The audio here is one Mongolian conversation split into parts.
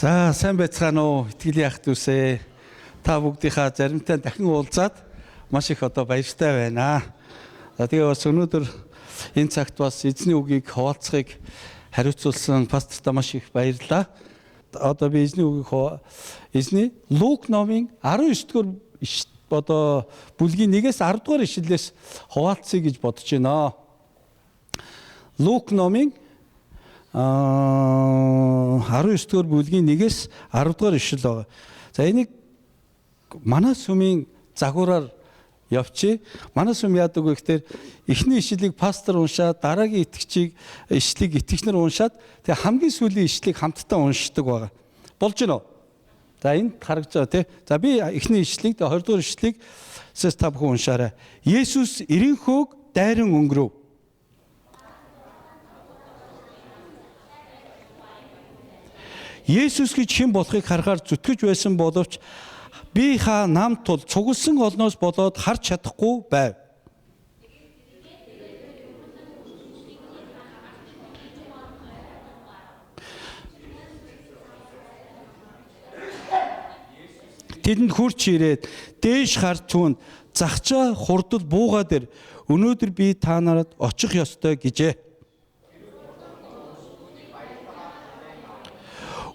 За сайн байцгаана уу итгэлийн ах дүүсээ та бүгдийнхаа заримтай дахин уулзаад маш их баяртай байна. За тэгээ бас өнөөдөр энэ цагт бас эзний үгийг хуваалцахыг хариуцуулсан пасторта маш их баярлалаа. Би эзний үгийг эзний Лук номын 19-р бүлгийн 1-ээс 10-р ишлэлээс хуваалцъя гэж бодож байна. Лук номын 19-р бүлгийн 1-ээс 10-р ишлэл байгаа. За энийг манай сүмийн загвараар явчих. Манай сүм яадаг вэ гэхээр эхний ишлэлийг пастор уншаад дараагийн ишлэлийг итгэгчнэр уншаад тэгээ хамгийн сүүлийн ишлэлийг хамтдаа уншдаг байгаа. Болж гинөө. За энд харагдаж байгаа тий. За би эхний ишлэлийг 20-р ишлэлийг та бүхэн уншаарай. Есүс эренхөөг дайран өнгөрөв. Есүс гэж хэн болохыг харахаар зүтгэж байсан боловч би намд тул цугласан олноос болоод харж чадахгүй байв. Тэдэнд хурч ирээд дээш харж түүнд загчаа хурдл буугаа дээр өнөөдөр би та нарт очих ёстой гэжээ.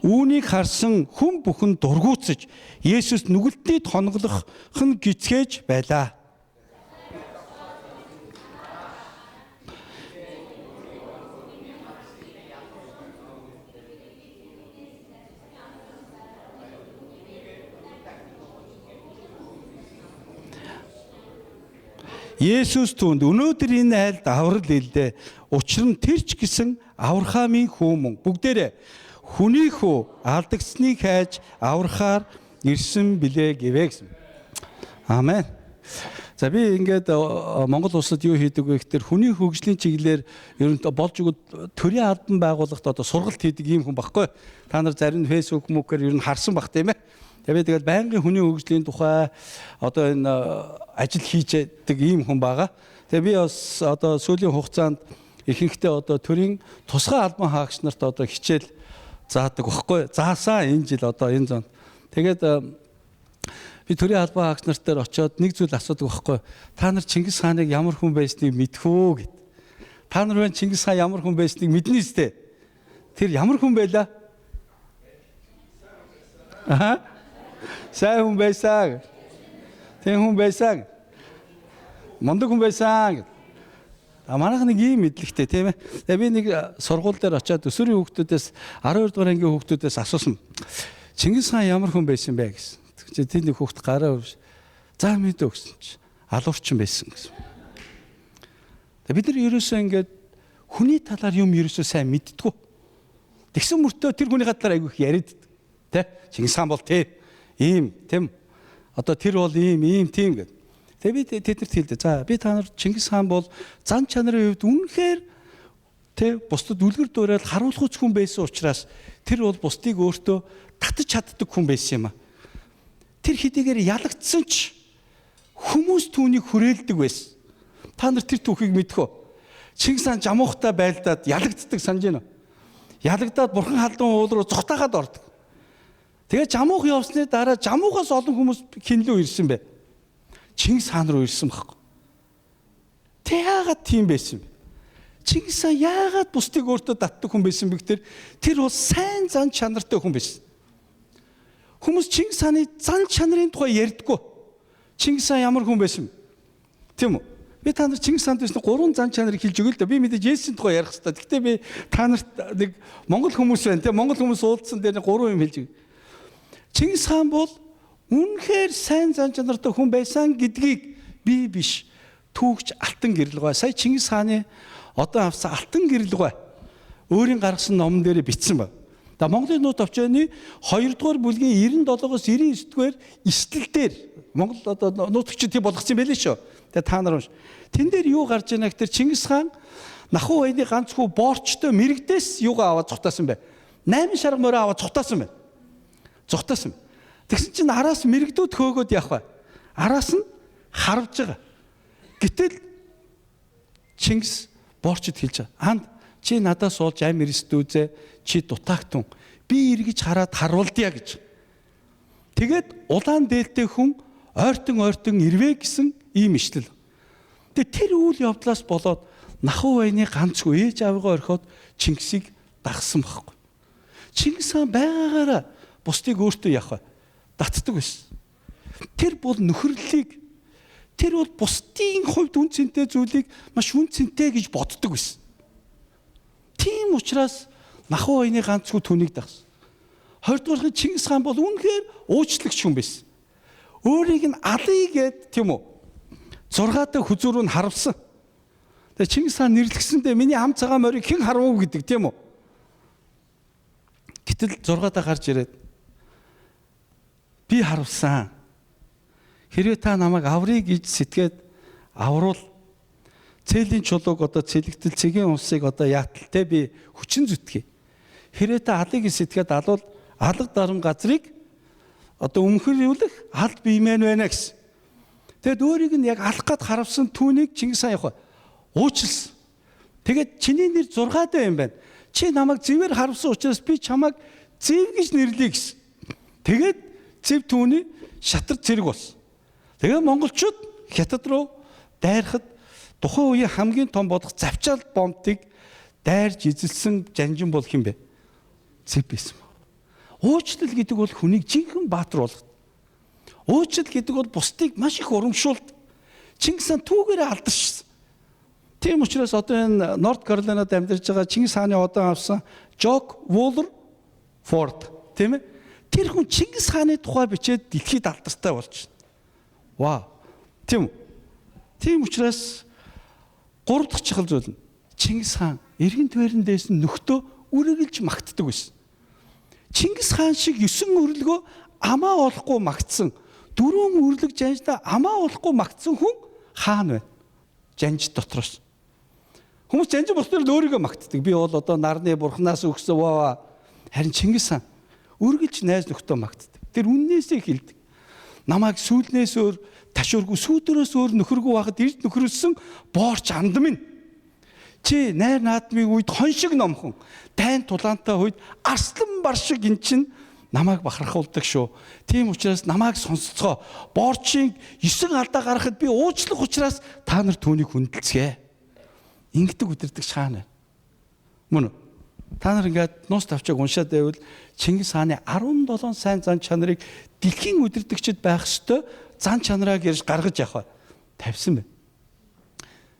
Үүнийг харсан хүн бүхэн дургуутсаж Есүс нүгэлтний тонголох нь гисгэж байлаа. Есүс түүнд өнөөдөр энэ айлд аврал илдээ. Учир нь тэр ч гэсэн аврахаамын хүүмэн бүгдээрээ хүний хүү алдагдсныг хайж аврахаар ирсэн билээ гэвэ гэсэн. Амен. За би ингээд Монгол улсад юу хийдэг вэ гэхээр хүний хөгжлийн чиглэлээр ер нь болж өгöd төрийн албан байгууллагт сургалт хийдэг ийм хүн баггүй. Та нар зарим фэйсбүүк мөкөр ер нь харсан бах тийм ээ. Тэгээд байнгын хүний хөгжлийн тухай энэ ажил хийж яадаг ийм хүн байгаа. Тэгээ би бас сүүлийн хугацаанд ихэнхдээ төрийн тусгай албан хаагч нарт хичээл заадаг баггүй. Заасан энэ жил энэ зонд. Тэгээд би төрийн албан хаагч нарт дээр очиод нэг зүйл асуудаг баггүй. Та нар Чингис хааныг ямар хүн байсныг мэдхүү гэд. Та нар байна Чингис хаан ямар хүн байсныг мэднэ сте. Тэр ямар хүн байлаа? Сайн хүн байсан. Тэн хүн байсан. Мондөг хүн байсан. Манайх нэг ийм мэдлэгтэй тийм ээ. Тэгээ би нэг сургууль дээр очиад өсвөрийн хүүхдүүдээс 12 дугаар ангийн хүүхдүүдээс асуусан. Чингис хаан ямар хүн байсан бэ гэсэн. Тэнд нэг хүүхд гараа өвш. За мэдээ гэсэн чи алуурчин байсан гэсэн. Тэгээ бид нар ерөөсөө ингээд хүний талаар юм ерөөсөө сайн мэддэггүй. Тэгсэн мөртөө тэр хүний талаар айгүй их яриад тэ. Чингис хаан бол ийм тийм. Тэр бол ийм тийм гэдэг. Тэгээ би тэднэрт хэлдэг. За би та нар Чингис хаан бол зан чанарын хувьд үнэхээр бусдад үлгэр дуурайл харуулхуйц хүн байсан учраас тэр бол бусдыг өөртөө татаж чаддаг хүн байсан юм а. Тэр хэдийгээр ялагдсан ч хүмүүс түүнийг хүрээлдэг байсан. Та нар тэр түүхийг мэдэх үү? Чингис хаан жамуухтай байлдаад ялагддаг санаж байна уу? Ялагдаад бурхан халдун уул руу зүхтаагаад ордог. Тэгээ жамуух явсны дараа жамуухаас олон хүмүүс хинлүү ирсэн бэ. Чингис хаан руу ирсэн байхгүй. Тэ яагаад тийм байсан бэ? Чингис хаан яагаад бусдыг өөртөө татдаг хүн байсан бэ гэхээр тэр бол сайн зан чанартай хүн байсан. Хүмүүс Чингис хааны зан чанарын тухай ярьдаггүй. Чингис хаан ямар хүн байсан бэ? Тийм үү? Би та нар Чингис хаанд байсан 3 зан чанарыг хэлж өгөө л да. Би мэдээж Есүсийн тухай ярих хэрэгтэй. Гэхдээ би та нарт нэг монгол хүмүүс байна те. Монгол хүмүүс уулзсан дээр 3 юм хэлж өгье. Чингис хаан бол үнэхээр сайн зан чанартай хүн байсан гэдгийг би биш түүхч Алтан гэрэлгүй. Сая Чингис хааны авсан Алтан гэрэлгүй өөрийн гаргасан номон дээр бичсэн байна. Монголын нууц овчооны 2-р бүлгийн 97-оос 99-р эстэл дээр Монгол нууцчид тийм болгосон байлээ шүү. Тэгээ та нар унш. Тэн дээр юу гарч ийна гэхээр Чингис хаан нахуу баяны ганцхүү боорчтой мэрэгдээс юугаа аваад цухтаасан бэ? 8 шарга морь аваад цухтаасан байна. Цухтаасан. Тэгсэн чинь араас мэрэгдүүд хөөгөөд явах бай. Араас нь харвж байгаа. Гэтэл Чингис боорчд хэлж байгаа. Анд чи надаас олж амир эсдүүзээ чи дутаагтун би эргэж хараад харуулдъя гэж. Тэгээд улаан дээлтэй хүн ойртон ирвэ гэсэн ийм ишлэл. Тэгээд тэр үйл явдлаас болоод Нахуу байны ганцгүй ээж аваагаа орхиод Чингисийг дагсан байхгүй. Чингис хаан байгаагаараа бусдыг өөртөө явах татдаг байсан. Тэр бол нөхөрлөлийг, тэр бол бусдын хувьд үн цэнтэй зүйлийг маш үн цэнтэй гэж боддог байсан. Тийм учраас Нахуу байны ганцгүй түүнийг дагсан. 20 дугаар Чингис хаан бол үнэхээр уучлagч хүн байсан. Өөрийг нь алъя гэд тийм үү 6 дахь хүзүүр нь харавсан. Тэгээ Чингис хаан нэрлэгсэндээ миний ам цагаан морийг хэн харвав гэдэг тийм үү. Гэтэл 6 дахь гарч ирээд би харавсан. Хэрвээ та намайг аврыг гэж сэтгээд авруул цэлийн чулууг одоо цэлэгтэл цэгийн унсыг одоо яаталтай би хүчин зүтгэе. Хэрвээ та алыг сэтгээд алвал алга даран газрыг одоо өмхөрлөх алд биемэн байна гэсэн. Тэгэд өөрийг нь яг алах гад харавсан түүнийг Чингис хаан явах уучлсан. Тэгээд чиний нэр 6 даа юм байна. Чи намайг зэвээр харавсан учраас би чамайг зэв гэж нэрлэе гэсэн. Тэгээд зэв түүний шатар зэрэг болсон. Тэгээ монголчууд хятад руу дайрахад тухайн үеийн хамгийн том болох завчаал бомбыг дайрж эзэлсэн жанжин бол хэн бэ? Зэв байсан. Уучлал гэдэг бол хүнийг жинхэнэ баатар болгодог. Уучлал гэдэг бол бусдыг маш их урамшуулдаг. Чингис хаан түүгээрээ алдаршсан. Тийм учраас одоо энэ Норт Каролинад амьдарч байгаа Чингис хааны одон авсан Жок Вуллер Форд тийм ээ. Тэр хүн Чингис хааны тухай бичээд дэлхийд алдартай болж байна. Вау. Тийм учраас 3 дахь чухал зүйл нь Чингис хаан эргэн тойрон дээс нь нөхдөө үргэлж магтдаг байсан. Чингис хаан шиг 9 өрлөгөө амаа олохгүй магтсан, 4 өрлөг жанжда амаа олохгүй магтсан хүн хаан байна. Жанж дотроос. Хүмүүс жанж болохоор өөрийгөө магтдаг. Би бол одоо нарны бурхнаас өгсөн ваа. Харин Чингис хаан үргэлж найз нөхдөө магтдаг. Тэр үннээсээ хэлдэг. Намайг сүүлнээс өөр ташуургүй сүүдэрээс өөр нөхөргүй байхад ирд нөхөрсөн боорч анд минь. Чи найр наадмын үед хон шиг номхон, дайн тулаантай үед арслан бар шиг эн чинь намайг бахархуулдаг шүү. Тийм учраас намайг сонсцгоо. Боорчийн 9 алдаа гаргахад би уучлах учраас та нар түүнийг хүндэлцгээе. Ингэдэг үдирдэг шаана. Мөн та нар ингээд нуус тавчааг уншаад байвал Чингис хааны 17 сайн зан чанарыг дэлхийн үдирдэгчд байх ёстой зан чанараа гэрж гаргаж явах тавьсан байна.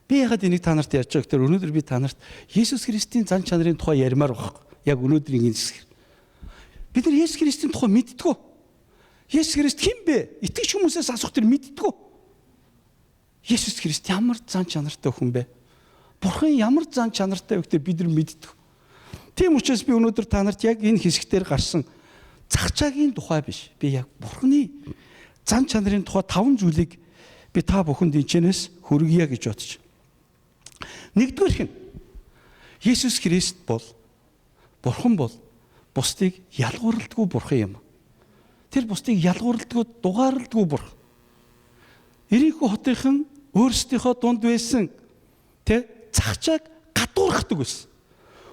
Би ягаад энийг та нарт ярьж байгаа гэхээр өнөөдөр би та нарт Есүс Христийн зан чанарын тухай ярмаар байна. Яг өнөөдрийн энэ хэсэг. Бид нар Есүс Христийн тухай мэддэггүй. Есүс Христ хэн бэ? Итгэж хүмүүсээс асуух тэр мэддэггүй. Есүс Христ ямар зан чанартай хүн бэ? Бурхан ямар зан чанартай вэ гэдэг бид нар мэддэг. Тийм учраас би өнөөдөр та нарт яг энэ хэсгээр гарсан цагчаагийн тухай биш. Би яг Бурханы зан чанарын тухай 5 зүйлийг би та бүхэнд энэчнээс хүргье гэж бодож. Нэгдүгээрх нь Есүс Христ бол Бурхан бол бусдыг ялгуурлдаггүй Бурхан юм. Тэр бусдыг ялгуурлдаггүй, дугаарладаггүй Бурхан. Ирийнхүү хотынхан өөрсдийнхөө дунд байсан цагчааг гадуурхдаг байсан.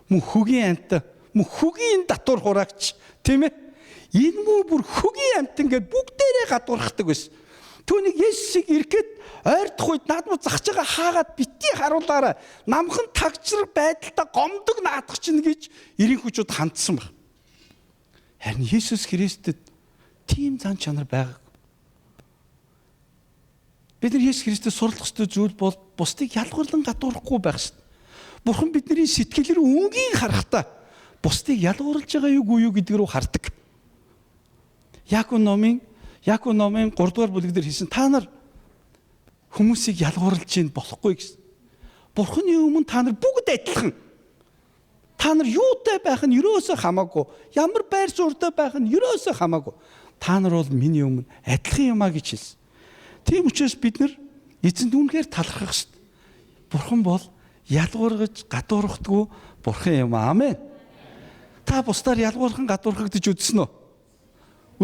Мөн хөгийн амт, мөн хөгийн датуур хураагч, тийм ээ. Энэ муу бүр хөгийн амт ингээд бүгдээрээ гадуурхдаг байсан. Түүнийг Есүсийг ирэхэд ойртох үед наадмаа захчаага хаагаад битгий харуулаарай. Намхан тагчраг байдалтай гомдог наадах чинь гэж ирийнхүүчүүд хандсан баг. Харин Есүс Христэд тийм зан чанар байгааг. Бид нар Есүс Христэд сурлах ёстой зүйл бол бусдыг ялгуурлан гадуурхахгүй байх шин. Бурхан бидний сэтгэлээр үнгийн харахтаа бусдыг ялгуурлаж байгаа юу гэдэг рүү хардаг. Яаков номын 3 дугаар бүлэг дээр хэлсэн та нар хүмүүсийг ялгуурлаж ийн болохгүй гэсэн. Бурханы өмнө та нар бүгд адилхан. Та нар юутай байх нь ерөөсөө хамаагүй. Ямар байр суурьтай байх нь ерөөсөө хамаагүй. Та нар бол миний өмнө адилхан юмаа гэж хэлсэн. Тийм учраас бид нар эзэнд үнэхээр талархах хэрэгтэй. Бурхан бол ялгуургаж гадуурхдаггүй Бурхан юм. Аамен. Та бусдаар ялгуурхан гадуурхагдаж үзсэн үү?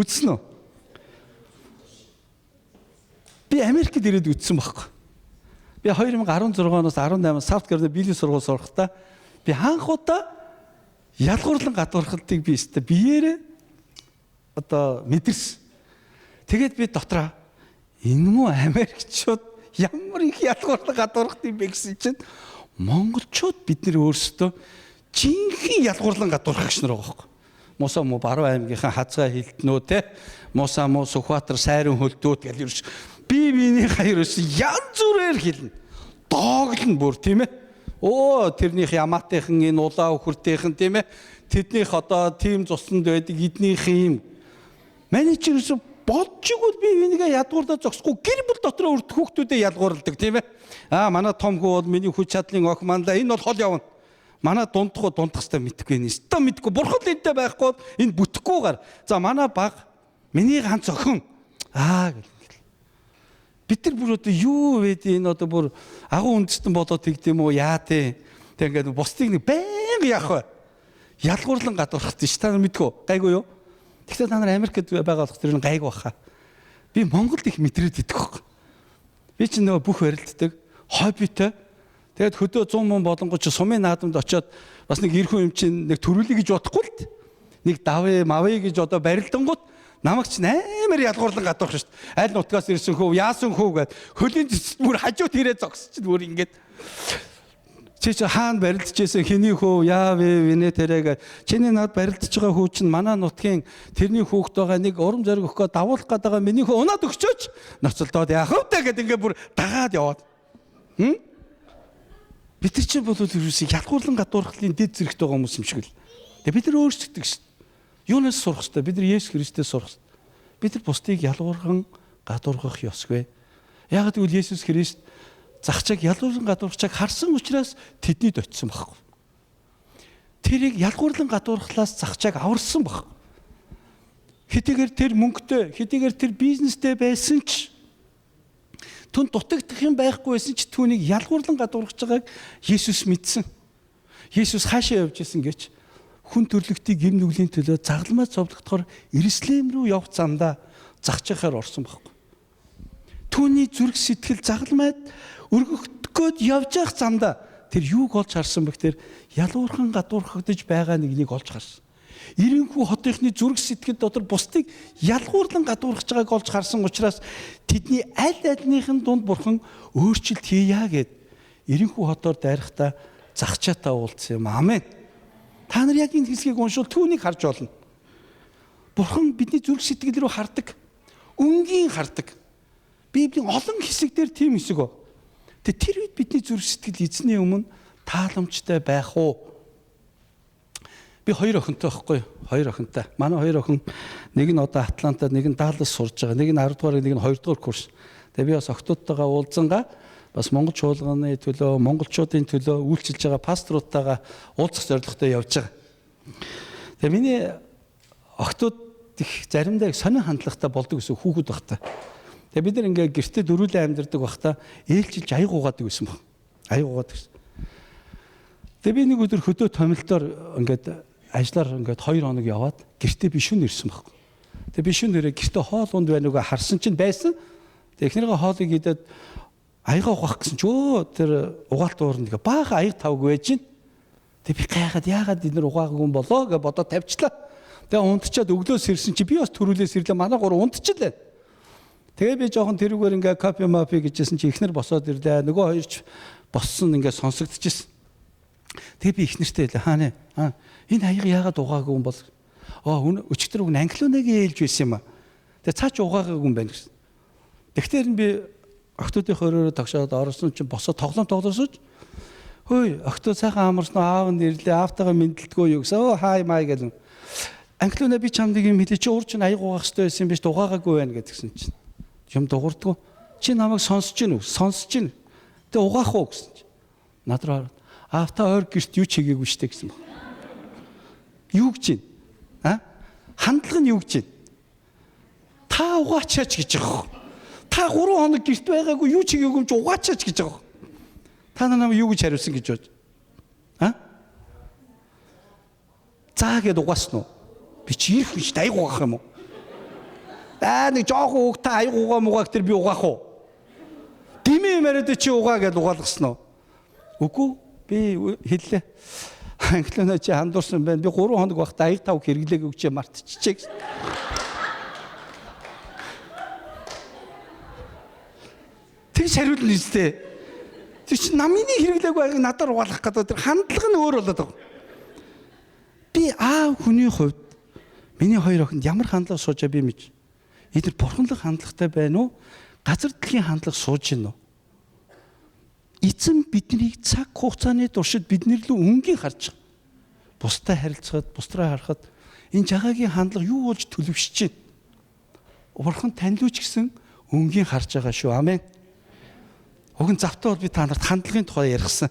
Үзсэн үү? Би Америкт ирээд үзсэн байхгүй. Би 2016 оноос 18 Саут Каролина Биелийн сургууль сурахдаа би анх удаа ялгуурлан гадуурхалтыг би өстө биеэрээ одоо мэдэрсэн. Тэгээд би дотроо энэ муу Америкчууд ямар их ялгуурлан гадуурхт юм бэ гэсэн чинь монголчууд бид нэр өөрсдөө жинхэнэ ялгуурлан гадуурхагч нар байгаа байхгүй. Мосоо мо Баруун аймгийнхаа хазгай хилтнөө те Мосоо мо Сүхбаатар сайрын хөлтөөд гэл ерөөш биений хаярс янз бүрээр хэлнэ. Дооглон бүр тийм ээ. Оо тэрнийх ямаатайхан энэ улаан өхөртэйхэн тийм ээ. Тэднийх одоо тийм цуснд байдаг эднийх юм. Менежерс бодчихгүй би энийгээ ядгуурдаа зогсохгүй гэр бүл дотроо өрт хүүхдүүдэд ядгуурладаг тийм ээ. Манай том хүү бол миний хүч чадлын охин мандаа энэ бол хол явна. Манай дундахгүй дундах хэвээр мэдгүй нэ. Өстө мэдгүй бурхан энтэй байхгүй энэ бүтэхгүйгээр. За манай баг миний ганц охин гэл. Бид нар бүр одоо юу вэ энэ одоо бүр агуу үндэстэн болоод тэгдэм үү яа тий. Тэг ингээд бусдыг нэг байнга яах вэ? Ялгуурлан гадуурхах тийш та нар мэдгүй гайгүй юу? Тэгвэл та нар Америкт байгаа болох тэр нь гайг баха. Би Монголд их мэдрээд идэх байхгүй. Би чинь нөгөө бүх барилддаг хоббитой. Тэгээд хөдөө 100 мөн болонгоч сумын наадамд очиод бас нэг ирхэн юм чинь нэг төрүүлээ гэж бодохгүй л нэг давэ мавэ гэж одоо барилдангууд намайг ч амар ялгуурлан гадуурх шүү дээ. Аль нутгаас ирсэн хөө яасан хөө гэд хөлийн цэцэд бүр хажууд ирээ зогсчих бүр ингээд чи хаана барилдажсэн хэний хөө яа вэ винэ тэрэг чиний над барилдаж байгаа хүү чинь манай нутгийн тэрний хүүхд байгаа нэг урам зориг өгөхөө давуулах гээд байгаа миний хөө унаад өгчөөч ноцолдоод яах вэ гэд ингээд бүр дагаад яваад бид нар чинь бол ерөөсөө ялгуурлан гадуурхлын дэд зэрэгтэй байгаа хүмүүс юм шиг л. Тэгээ бид нар өөрсдөө шүү. Юунаас сурах вэ? Бид нар Есүс Христос сурах. Бид нар бусдыг ялгуурхан гадуурхах ёсгүй. Яг гэвэл Есүс Христ загчааг ялгуурлан гадуурхачааг харсан учраас тэднийд очисон байхгүй. Тэрийг ялгуурлан гадуурхлаас загчааг аварсан баг. Хэдийгээр тэр мөнгөтэй, хэдийгээр тэр бизнестэй байсан ч түн дутагдах юм байхгүй байсан ч түүнийг ялгуурлан гадуурхаж байгааг Есүс мэдсэн. Есүс хаашаа явж исэн гэж хүн төрлөختийн гим нүглийн төлөө загламаа зовлогдохоор Иерусалим руу явах замдаа загчахаар орсон байхгүй. Түүний зүрх сэтгэл загламаад өргөгдөхөд явж явах замдаа тэр юуг олж харсан бэ гэхээр ялуурхан гадуурхагдж байгаа нэгнийг олж харсан. Ирэнхүү хотынхны зүрх сэтгэл дотор бусдыг ялгуурлан гадуурхаж байгааг олж харсан учраас тэдний аль альнийхэн дунд бурхан өөрчлөлт хийя гэд ирэнхүү хотоор дайрахтаа загчаатаа уулзсан юм. Амен. Та нар яг энэ хэсгийг уншвал түүнийг харж болно. Бурхан бидний зүрх сэтгэл рүү хардаг. Өнгийн хардаг. Библийн олон хэсэгдэр тийм хэсэг ба. Тэгээ тэр үед бидний зүрх сэтгэл эзний өмнө тааламжтай байх уу? Би хоёр охинтой байхгүй юу? Хоёр охинтой. Манай хоёр охин нэг нь одоо Атлантад, нэг нь Даллас сурж байгаа. Нэг нь 10 дугаар, нэг нь 2 дугаар курс. Тэгээ би бас охтуудтайгаа уулзангаа бас монгол чуулганы төлөө, монголчуудын төлөө үйлчилж байгаа пасторуудтайгаа уулзах зорилготой явж байгаа. Тэгээ миний охтууд их заримдаа сонин хандлагатай болдог гэсэн хүүхэд багтаа. Тэгээ бид нар ингээ гэртээ дөрүүлээ амьдардаг багтаа ээлжилж аяг угаадаг гэсэн баг. Аяг угаадаг гэсэн. Тэгээ би нэг өдөр хөдөө томилтоор ингээд ажиллаар ингээд 2 хоног яваад гэртээ бишүүн ирсэн баг. Тэгээ бишүүн нэрээ гэртээ хоол унд байна угаа харсан чинь байсан. Тэгээ эхнэрээ хоолыг идээд аяга угаах гэсэн чи тэр угаалт уурна тэгээ баахан аяг тавг байж гин. Тэгээ би гайхаад яагаад эдгээр угаагүй юм болоо гэж бодоод тавьчлаа. Тэгээ унтчаад өглөөс ирсэн чи би бас төрүүлээс ирлээ манай гур унтчихлаа. Тэгээ би жоохон тэрүүгээр ингээ копи мапи гэжсэн чи эхнэр босоод ирлээ. Нөгөө хоёр ч боссон ингээ сонсогдчихсэн. Тэгээ би эхнэртэй хэлээ хаана энэ аяг яагаад угаагүй юм бол өчтөр үг англиунагийн ээлж байсан юм аа. Тэгээ цаа ч угаагүй юм байна гэсэн. Тэгтэр нь би охтуудын хоороо тогшоод орсон чинь босоо тоглоомсож хөөе охтууд сайхан амарсан аав нь ирлээ аавтайгаа мэдлдэггүй юу гэсэн хай май гэдэг. Англиуна би чамд нэг юм хэлээ чи уур чинь аяг угаах хэрэгтэй байсан юм биш угаагаагүй байна гэдгсэн чинь. Юм дуурдгүй. Чи намайг сонсож гин үү? Сонсож гин. Тэгээ угаах уу гэсэн чинь. Надраа аавтаа ойр гэрт юу ч хийгээгүй штэ гэсэн баг. Юу гэж байна? Хандлага нь юу гэж байна? Та угаачаач гэж байгаа. Та 3 хоног гэрт байгаагүй юу ч хийгээгүй юм чи угаачаач гэж байгаа. Та намайг юу гэж хариулсан гэж бодож? Заа гэд угаасан уу? Би чи ирэх биш аяг угаах юм уу? Нэг жоохон угтаа аяг угаа мугааг тэр би угаах уу? Димээ мөрөд чи угаа гэд угаалгасан уу? Үгүй би хэллээ. Англино чи хандуурсан байна. Би 3 хоног багт аяг тав хэрэглээг өгчээ мартчихжээ. Тэгж хариулна үстэй. Тэр чи намын хэрэглээг аяг надаар угаалгах гэдэг тэр хандлага нь өөр болоод байгаа. Би аав хүний хувьд миний хоёр охинд ямар хандлага суужаа би мэдэж. Эдгээр бурханлаг хандлагатай байна уу? Газар дэлхийн хандлага сууж гин үү? Эзэн биднийг цаг хугацааны туршид биднэр лөө өнгийн харж байгаа. Бусдаа харилцахад, бусдраа харахад энэ жагаагийн хандлага юу болж төлөвшөж байна? Бурхан танилууч гэсэн өнгийн харж байгаа шүү. Амен. Уг нь завтаа бол би та нарт хандлагын тухай ярихсан.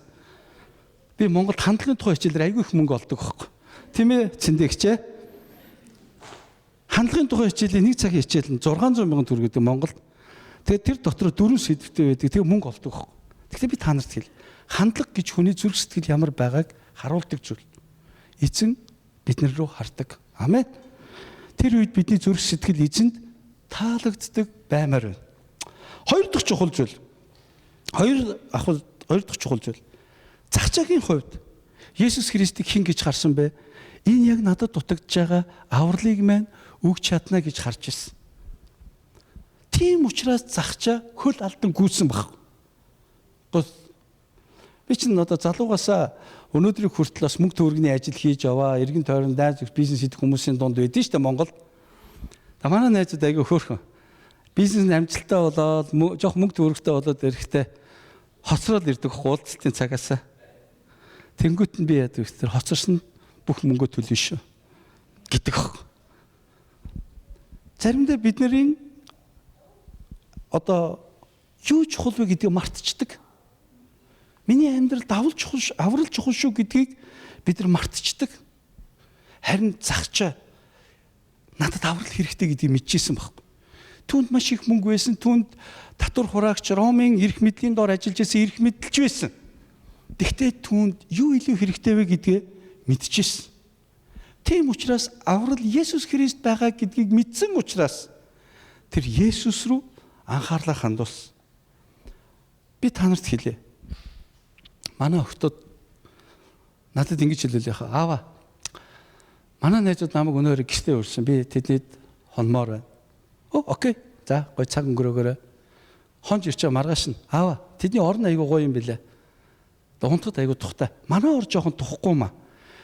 Би Монголд хандлагын тухай хичээлээр айгүй их мөнгө олдог байхгүй. Тийм ээ, цэндэгчээ. Хандлагын тухай хичээлийн 1 цагийн хичээл нь 600 мянган төгрөг гэдэг Монголд. Тэгээд тэр дотор 4 сэдвтэй байдаг. Тэгээ мөнгө олдог байхгүй. Тэгэхээр би та нарт хэл. Хандлага гэж хүний зүрх сэтгэл ямар байгааг харуулдаг зүйл. Эзэн биднэр рүү хардаг. Амен. Тэр үед бидний зүрх сэтгэл эзэнд таалагддаг баймаар байна. Хоёр дахь чухал зүйл. Хоёр дахь чухал зүйл. Загчаагийн хувьд Есүс Христийг хэн гэж харсан бэ? Энэ яг надад дутагдж байгаа авралыг маань өгч чадна гэж харж ирсэн. Тийм учраас загчаа хөл алдан гүйсэн баг. Би чинь одоо залуугаасаа өнөөдрийг хүртэл бас мөнгө төгрөгийн ажил хийж яваа, эргэн тойрон дайз бизнес хийх хүмүүсийн дунд байдэн шүү дээ Монголд. Манай найзууд айгүй хөөрхөн. Бизнес амжилттай болоод жоох мөнгө төгрөгтэй болоод эрэхтэй хоцроод ирдэг хуулцлын цагаасаа. Тэнгүүт нь би яадаг вэ? Тэр хоцорсон бүх мөнгөө төлнө шүү гэдэг ах. Заримдаа бидний одоо юу чухал вэ гэдгийг мартчихдаг. Миний амьдралд аврал чухал шүү гэдгийг бид нар мартчихдаг. Харин загчаа надад аврал хэрэгтэй гэдгийг мэдчихсэн байхгүй. Түүнд маш их мөнгө байсан, түүнд татвар хураагч Ромын эрх мэдлийн дор ажиллаж байсан эрх мэдэлж байсан. Тэгтээ түүнд юу илүү хэрэгтэй вэ гэдгээ мэдчихсэн. Тийм учраас аврал Есүс Христ байгаа гэдгийг мэдсэн учраас тэр Есүс рүү анхаарлаа хандуулсан. Би та нарт хэлье. Манай охтод надад ингэж хэлвэл яхаа аава. Манай найзууд намайг өнөөрөө гэртээ урьсан. Би тэднийд хонмоор байна. Окей. За, гой цаг өнгөрөөгөөрэй. Хонж ирч байгаа маргааш нь аава. Тэдний орон аягүй гоё юм билээ. Унтахад аягүй тухтай. Манай ор жоохон тухгүй маа.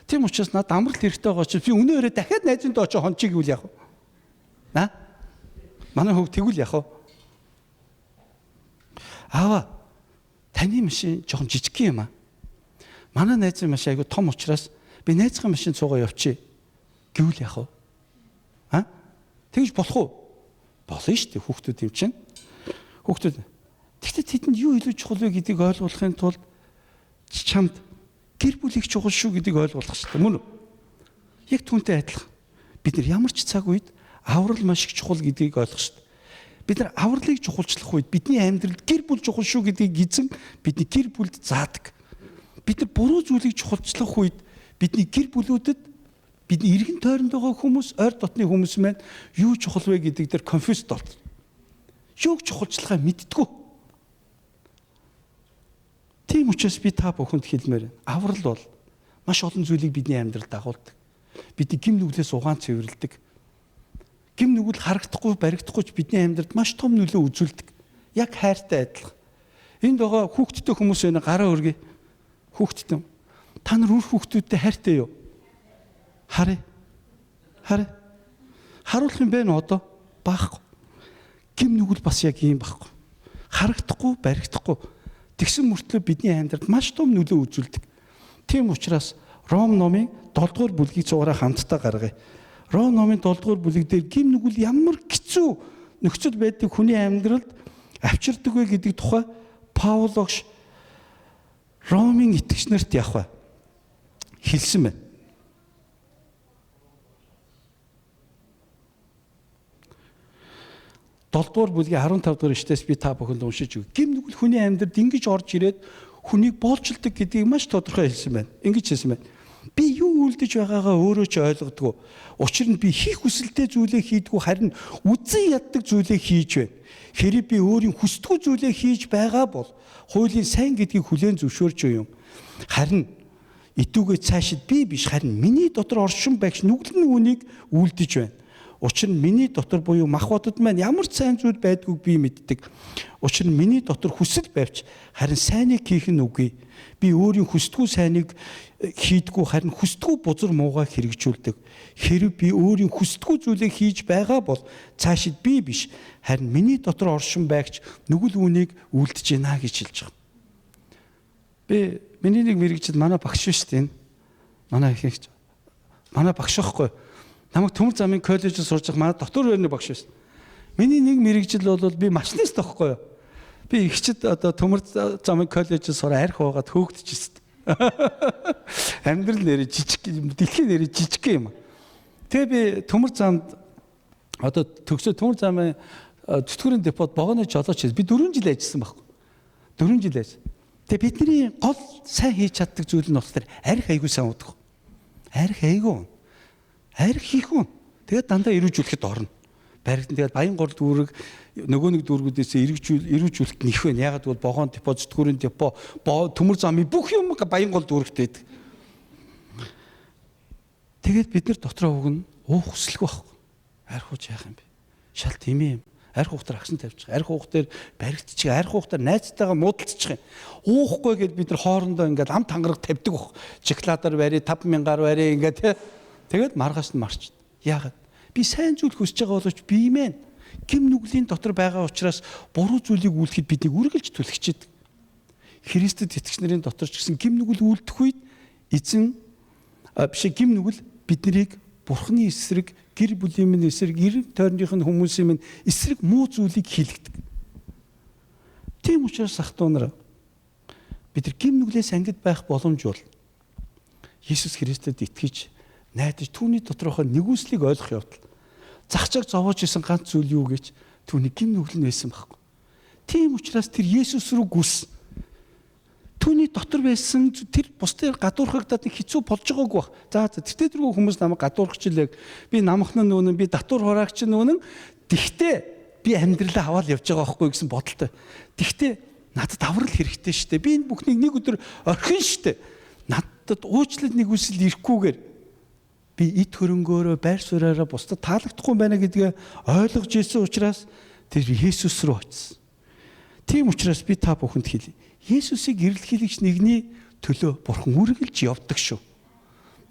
Тийм учраас надад амралт хэрэгтэй байгаа чи би өнөөрөө дахиад найзынд очиж хончиг гэвэл яах вэ? Аа? Манай хөв тэгвэл яах вэ? Аава. Таны машин жоохон жижиг юм аа. Манай найзын машин аягүй том учраас би найзын машин цугаа явчих гэвэл яах вэ? Аа? Тэгж болох уу? Болно шүү дээ хүүхдүүд юм чинь. Хүүхдүүд. Тэгтээ тэдэнд юу илүү чухал вэ гэдгийг ойлгуулахын тулд чамд гэр бүлийг чухал шүү гэдгийг ойлгуулах хэрэгтэй. Мөн үү? Яг түүнтэй адилхан. Бид нар ямар ч цаг үед аврал маш их чухал гэдгийг ойлгох хэрэгтэй. Бид нар авралыг чухалчлах үед бидний амьдралд гэр бүл чухал шүү гэдгийг эзэн бидний гэр бүлд заадаг. Бид нар буруу зүйлийг чухалчлах үед бидний гэр бүлүүдэд бидний эргэн тойронд байгаа хүмүүс, ойр дотны хүмүүс маань юу чухал вэ гэдэг дээр конфьюз болдог. Юуг чухалчлахаа мэддэггүй. Тийм учраас би та бүхэнд хэлмээр байна. Аврал бол маш олон зүйлийг бидний амьдралд дагуулдаг. Бидний гим нүглээс угаан цэвэрлэдэг. Гим нүгэл харагдахгүй, баригдахгүй ч бидний амьдралд маш том нөлөө үзүүлдэг. Яг хайртай адилхан. Энд байгаа хүүхдтэй хүмүүс байна гараа өргөе. Хүүхдтэй. Та нар үр хүүхдүүдтэй хайртай юу? Харъя. Харуулах юм бэ одоо? Баахгүй. Гим нүгэл бас яг ийм баахгүй. Харагдахгүй, баригдахгүй. Тэгсэн мөртлөө бидний амьдралд маш том нөлөө үзүүлдэг. Тийм учраас Ром номын 7 дугаар бүлгийг цугаараа хамтдаа гаргая. Ром номын 7 дугаар бүлэг дээр гим нүгэл ямар хэцүү нөхцөл байдаг хүний амьдралд авчирдаг вэ гэдэг тухай Паулогш Ромын итгэгч нарт яах вэ? Хэлсэн байна. Долдугаар бүлгийн 15 дугаар эшлээс би та бүхэнд уншиж өгье. Гим нүгэл хүний амьдралд ингэж орж ирээд хүнийг боолчилдаг гэдгийг маш тодорхой хэлсэн байна. Ингэж хэлсэн байна. Би юу үлдэж байгаагаа өөрөө ч ойлгодгүй. Учир нь би хийх хүсэлтэй зүйлээ хийдгүү харин үзэн яддаг зүйлээ хийж байна. Хэрэг би өөрийн хүсдэггүй зүйлээ хийж байгаа бол хуулийн сайн гэдгийг хүлээн зөвшөөрч юм. Харин Итүүгээ цаашид би биш харин миний дотор оршин байгч нүгэл нь үүнийг үлдэж байна. Учир нь миний дотор буюу мах бодод маань ямар ч сайн зүйл байдгүйг би мэддэг. Учир нь миний дотор хүсэл байвч харин сайныг хийх нь үгүй. Би өөрийн хүсдэггүй сайныг хийдэггүй харин хүсдэггүй бузар муугаа хэрэгжүүлдэг. Хэрв би өөрийн хүсдэггүй зүйлийг хийж байгаа бол цаашид би биш харин миний дотор оршин байгч нүгэл үүнийг үлдэж байна гэж хэлж байгаа. Би миний нэг мэрэгчд манай багш шүү дээ. Манай ихэнх манай багш байхгүй. Намайг Төмөр замын коллежид сурж байгаа манай дотор өрөөний багш байсан. Миний нэг мэрэгжил бол би машинист байхгүй юу? Би ихчд одоо Төмөр замын коллежид сураа арх байгаад хөөгдөж байна. Амьдрал нэрээ жижиг, дэлхийн нэрээ жижиг юм. Тэгээ би Төмөр замд одоо төгсөө Төмөр замын зүтгэрийн депот богоны жолооч би 4 жил ажилласан байхгүй. 4 жил ажилласан. Тэгээ бидний гол сайн хийж чаддаг зүйл нь болохоор арх айгуу сайн уудаг. Арх айгуу. Арх хийх үү. Тэгээд дандаа ирүүжүүлэхэд орно. Баригдан тэгээд Баянгол дүүрэг нөгөө нэг дүүргүүдээс ирүүжүүлэлт нэх вэ. Ягаад гэвэл богоон депо, зүтгэрийн депо, Төмөр замын бүх юм Баянгол дүүрэгтэй байдаг. Тэгээд бид нар дотроо уг нь уух хүсэлгүй байхгүй. Арх ууж яах юм бэ? Шал тийм юм. Арх ухтар агшин тавьчих. Арх ухтар баригдчих. Арх ухтар найзтайгаа муудалцчих юм. Уухгүй гэд бид нар хоорондоо ингээд ам тангараг тавьдаг баг. Шоколадаар барь 5,000-аар барь ингээд тий. Тэгээд маргааш нь марч. Яагаад? Би сайн зүйл хүсэж байгаа боловч би юм ээ. Гим нүглийн дотор байгаа учраас буруу зүйлийг үйлдэхэд биднийг үргэлж түлхчихэд. Христэд итгэгч нарын дотор ч гэсэн гим нүгэл үйлдэх үед эзэн биш гим нүгэл биднийг Бурхны эсрэг, гэр бүлийн минь эсрэг, эрэг тойрныхын хүмүүсийн минь эсрэг муу зүйлийг хийлгдэг. Тийм учраас ах トゥ нар бид нар гим нүглээс ангид байх боломж бол Иесус Христэд итгэж найдаж түүний доторх нэгүслийг ойлгох явдал. Захчааг зовоож исэн ганц зүйл юу гэж түүний гим нүгэл нь байсан байхгүй. Тийм учраас тэр Иесус рүү гүс. Түүний дотор байсан тэр бусдаар гадуурхагдаад хэцүү болж байгаагүй баг. За тэгтээ тэргүй хүмүүс намайг гадуурхчлаа. Би намхан нүүнэн би татвар хураагч нүүнэн. Тэгтээ би амьдралаа аваад явж байгаа байхгүй гэсэн бодолтой. Тэгтээ надад аврал хэрэгтэй шүү дээ. Би энэ бүхнийг нэг өдөр орхин шүү дээ. Надад уучлал нэг үсэл ирэхгүйгээр би эд хөрөнгөөрөө байр сууриараа бусдад таалагдахгүй байна гэдгээ ойлгож ирсэн учраас тэр Иесус рүү очив. Тийм учраас би та бүхэнд хэлье. Иесусыг эрэлхийлэгч нэгний төлөө Бурхан үргэлж явдаг шүү.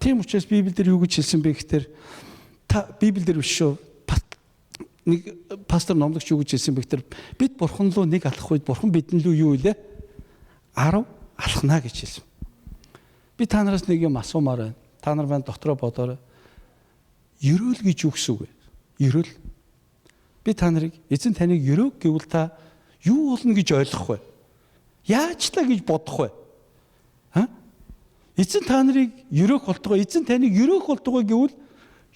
Тийм учраас Библиэлд юу гэж хэлсэн бэ гэхээр та Библиэлд биш шүү. Нэг пастор номлогч юу гэж хэлсэн бэ гэхээр бид Бурхан руу нэг алах үед Бурхан бидэн рүү юу илээ? 10 алхна гэж хэлсэн. Би та нараас нэг юм асуумаар байна. Та нар маань дотроо бодоорой. Ерөөл гэж юу гэсэн үг вэ? Ерөөл. Би та нарыг эзэн таныг ерөөг гэвэл та юу болно гэж ойлгох вэ? Яачлаа гэж бодох вэ? Эзэн та нарыг ерөөх болтгоо, эзэн таныг ерөөх болтгоо гэвэл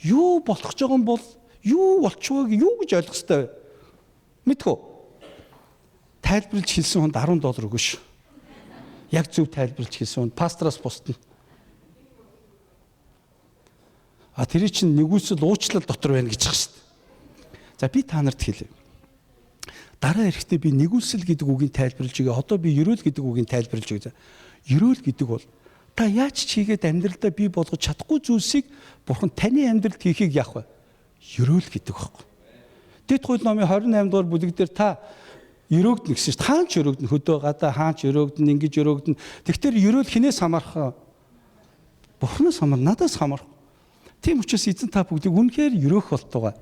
юу болох ч байгаа юм бол юу болчихвоо юу гэж ойлгох ёстой вэ? Мэдхүү. Тайлбарлаж хэлсэн хүнд $10 өгнө шүү. Яг зөв тайлбарлаж хэлсэн хүнд пастраас бусдна. Тэр чинь нэгүсэл уучлал дотор байна гэж байгаа шүү дээ. За би та нарт хэлье. Дараа эрэхтээ би нэгүсэл гэдэг үгийг тайлбарлаж өгье. Одоо би ерөөл гэдэг үгийг тайлбарлаж өгье. Ерөөл гэдэг бол та яаж ч хийгээд амьдралдаа бий болгож чадахгүй зүйлсийг Бурхан таны амьдралд хийхийг яах вэ? Ерөөл гэдэг байхгүй. Дэд хууль номын 28 дугаар бүлэг дээр та ерөөгдөн гэсэн чинь хаанч ерөөгдөн хөдөө гадаа хаанч ерөөгдөн ингэж ерөөгдөн. Тэгэхээр ерөөл хинээс хамаарах? Бурханаас хамаар, надаас хамаарах. Тийм учраас эзэн та бүгдийг үнэхээр ерөөх болтугай.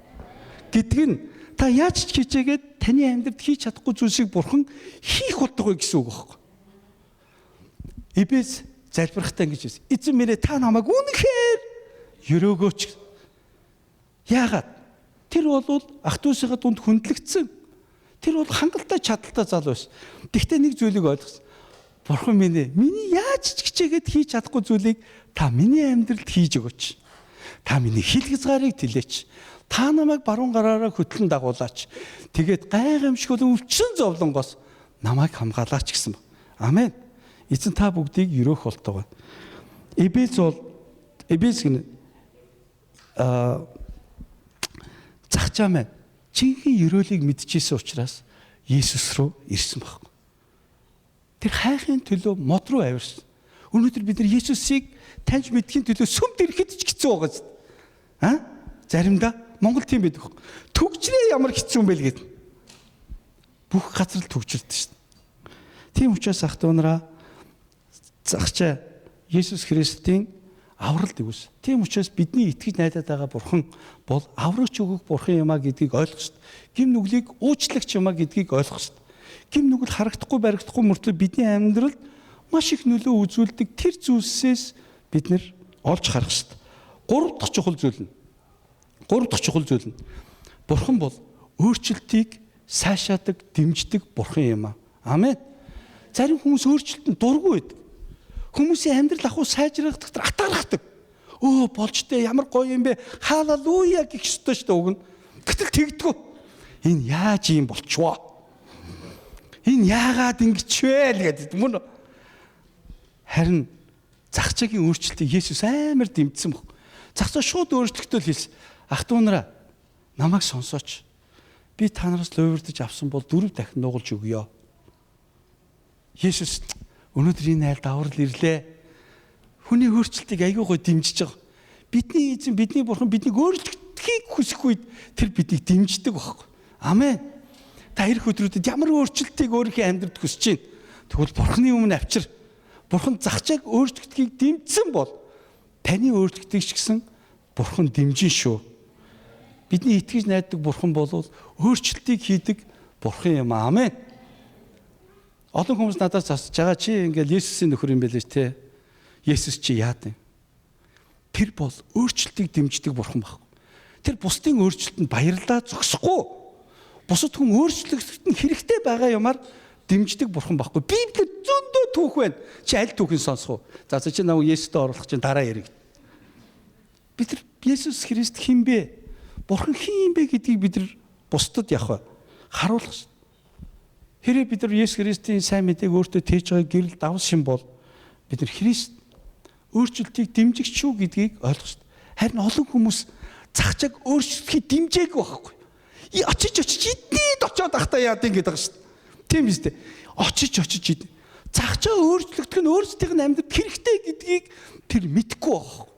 Гэдг нь та яаж ч хичээгээд таны амьдралд хийж чадахгүй зүйлсийг Бурхан хийх болтугай гэсэн үг байхгүй. Эбээс залбирахтаа ингэж хэлсэн. Эзэн минь та намайг үнэхээр ерөөгөөч. Яагаад? Тэр бол ах トゥ усийнхаа дунд хүндлэгдсэн. Тэр бол хангалттай чадaltaй зал байсан. Гэхдээ нэг зүйлийг ойлгосон. Бурхан минь миний яаж ч хичээгээд хийж чадахгүй зүйлийг та миний амьдралд хийж өгөөч. Та миний хил хязгаарыг тэлээч. Та намайг баруун гараараа хөтлөн дагуулаач. Тэгээд гайхамшиг өвчин зовлонгоос намайг хамгаалаач гэсэн ба. Амен. Эзэн та бүгдийг ерөөх болтугай. Эбээс гэнэ захчаа маань чинхэнэ ерөөлийг мэдчихсэн учраас Иесус руу ирсэн баг. Тэр хайхын төлөө мод руу авирсан. Өнөөдөр бид нар Есүсийг таньж мэдхийн төлөө сүмд ирэхэд ч хэцүү байгаа шүү дээ. Заримдаа Монгол тийм байдаг. Төгжрээ ямар хэцүү юм бэ гэдэг. Бүх газар л төгжирдэ шүү дээ. Тийм учраас ах トゥ нараа загчаа Есүс Христийн авралт өгс. Тийм учраас бидний итгэж найдаад байгаа Бурхан бол аврагч өгөх Бурхан юмаа гэдгийг ойлгох шүү дээ. Гим нүглийг уучлагч юмаа гэдгийг ойлгох шүү дээ. Гим нүгэл харагдахгүй баригдахгүй мөртлөө бидний амьдралд маш их нөлөө үзүүлдэг тэр зүйлсээс бид нэр олж харах шүү дээ. Гурав дахь чухал зүйл нь Бурхан бол өөрчлөлтийг сайшаадаг, дэмждэг Бурхан юм аа. Амен. Зарим хүмүүс өөрчлөлтөнд дургүй байдаг. Хүмүүсийн амьдрал ахуй сайжрах дотор атаархдаг. Өө болж дээ ямар гоё юм бэ? Халелуя гэх ёстой шүү дээ уг нь. Гэтэл тэгдэггүй. Энэ яаж юм болчихвоо? Энэ яагаад ингэчвэ л гэдэг мөн. Харин загчаагийн өөрчлөлтийг Есүс амар дэмжсэн баг. Загцаа шууд өөрчлөлтөө хэлсэн. Ах トゥ нараа намайг сонсооч. Би та нараас луйвардаж авсан бол 4 дахин нугалж өгье. Есүс өнөөдөр энэ айлд аврал ирлээ. Хүний өөрчлөлтийг аягүй гой дэмжиж байгаа. Бидний эзэн, бидний Бурхан биднийг өөрчлөхийг хүсэх үед тэр биднийг дэмждэг байхгүй. Амен. Та ирэх өдрүүдэд ямар өөрчлөлтийг өөрийнхөө амьдралд хүсэж байна. Тэгвэл Бурханы өмнө авчир. Бурхан загчааг өөрчлөлтийг дэмжсэн бол таны өөрчлөлтийг ч гэсэн Бурхан дэмжин шүү. Бидний итгэж найддаг Бурхан бол өөрчлөлтийг хийдэг Бурхан юм. Амен. Олон хүмүүс надаас асууж байгаа чи ингээл Есүсийн нөхөр юм байлээ те. Есүс чи яад юм? Тэр бол өөрчлөлтийг дэмждэг Бурхан баг. Тэр бусдын өөрчлөлтөнд баярлаа зогсохгүй. Бусад хүн өөрчлөлтөнд хэрэгтэй байгаа юмар дэмждэг Бурхан баггүй. Библиэд зөндөө түүх байна. Чи аль түүхийг сонсох уу? За чи намайг Есүстэй оруулах чинь дараа яриг. Бид нар Есүс Христ хэн бэ? Бурхан хэн юм бэ гэдгийг бид нар бусдад явах харуулах шүү. Хэрэг бид нар Есүс Христийн сайн мэдээг өөртөө тээж байгаа гэрэл давс шин бол бид нар Христ өөрчлөлтийг дэмжигч шүү гэдгийг ойлгох шүү. Харин олон хүмүүс загчааг өөрчлөлтийг дэмжээгүй байхгүй. Очиж эднийд очиод ахтаа яад ингэ гэдэг шүү. Тийм биз дээ. Очиж эднэ. Загчаа өөрчлөгдөх нь өөрсдийн амьдралд хэрэгтэй гэдгийг тэр мэдэхгүй байхгүй.